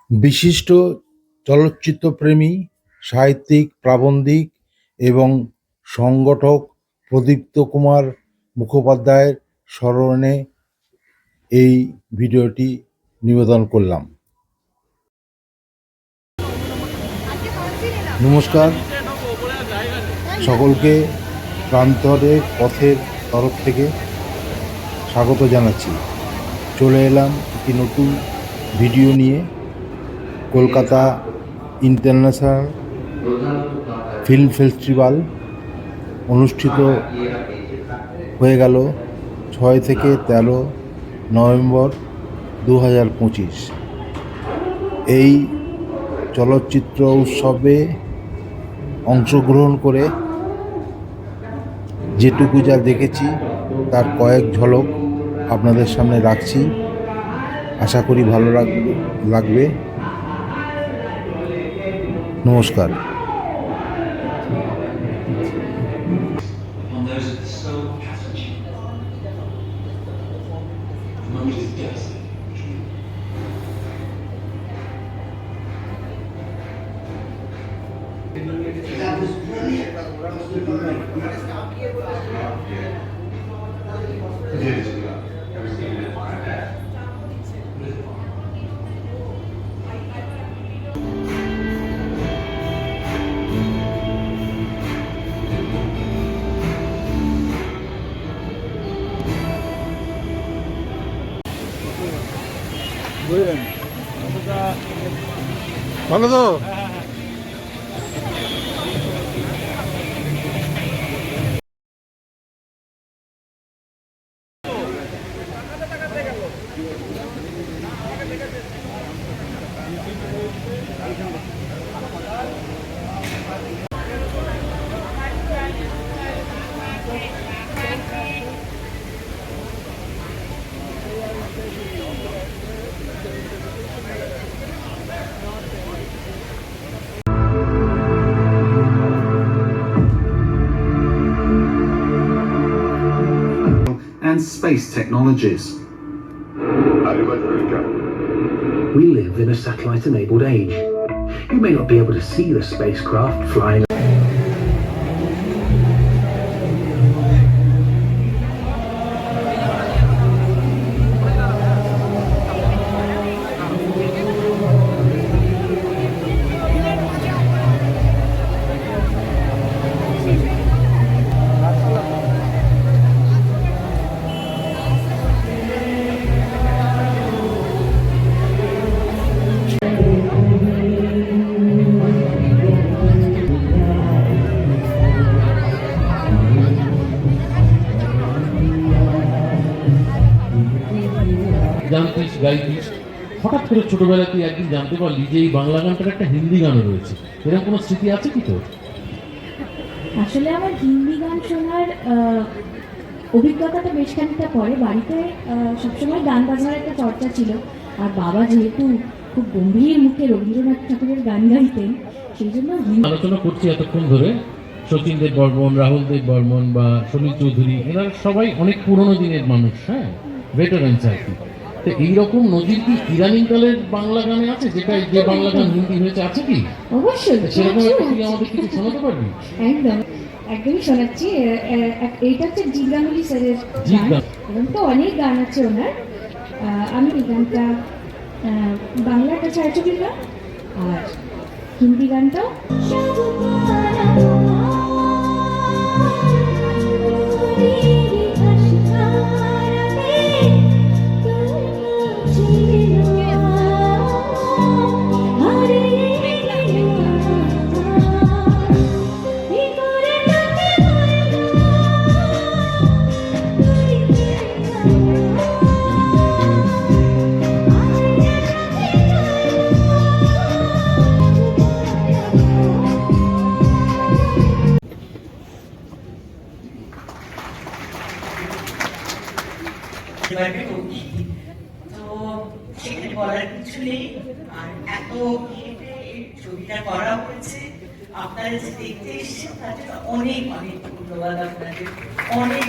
বিশিষ্ট চলচ্চিত্রপ্রেমী, সাহিত্যিক, প্রাবন্ধিক এবং সংগঠক প্রদীপ্ত কুমার মুখোপাধ্যায়ের স্মরণে এই ভিডিওটি নিবেদন করলাম। নমস্কার, সকলকে প্রান্তরের পথের তরফ থেকে স্বাগত জানাচ্ছি। চলে এলাম একটি নতুন ভিডিও নিয়ে। কলকাতা ইন্টারন্যাশনাল ফিল্ম ফেস্টিভ্যাল অনুষ্ঠিত হয়ে গেল 6 থেকে 13 নভেম্বর 2025। এই চলচ্চিত্র উৎসবে অংশগ্রহণ করে যেটুকু যা দেখেছি তার কয়েক ঝলক আপনাদের সামনে রাখছি। আশা করি ভালো লাগবে। নমস্কার। ভালো তো? And space technologies. We live in a satellite-enabled age. You may not be able to see the spacecraft flying. জানতিস গাইতিস, হঠাৎ করে ছোটবেলাতেই একদিন জানতে পারলি যে এই বাংলা গানটার একটা হিন্দি গানও রয়েছে। এরকম কোনো স্মৃতি আছে কি তোর? আসলে আমার হিন্দি গান শোনার অভিজ্ঞতাটা বেশ খানিকটা পরে। বাড়িতে সবসময় গান বাজনার একটা চর্চা ছিল, আর বাবা যেহেতু খুব গম্ভীর মুখে রবীন্দ্রনাথ ঠাকুরের গান গাইতেন, সেই জন্য আলোচনা করছি এতক্ষণ ধরে শচীন দেব বর্মন, রাহুল দেব বর্মন বা সমীর চৌধুরী, এরা সবাই অনেক পুরোনো দিনের মানুষ, হ্যাঁ, ভেটারেন্স আর কি। তো এইরকম নজির কি ইদানিংকালের বাংলা গানে আছে, যেটা যে বাংলা গান হিন্দি হয়েছে, আছে কি? অবশ্যই সেরকম একটা তুই আমাদের কিছু শোনাতে পারবি? একদমই শোনাচ্ছি। এইটা হচ্ছে জিৎ গাঙ্গুলি স্যারের গান, এবং তো অনেক গান আছে ওনার। আমি এই গানটা বাংলাটা ছায়াছবির গান, আর হিন্দি গানটাও। তো সেখানে বলার কিছু নেই। আর এত ছবিটা করা হয়েছে, আপনারা যে দেখতে এসেছেন তার জন্য অনেক অনেক ধন্যবাদ আপনাদের, অনেক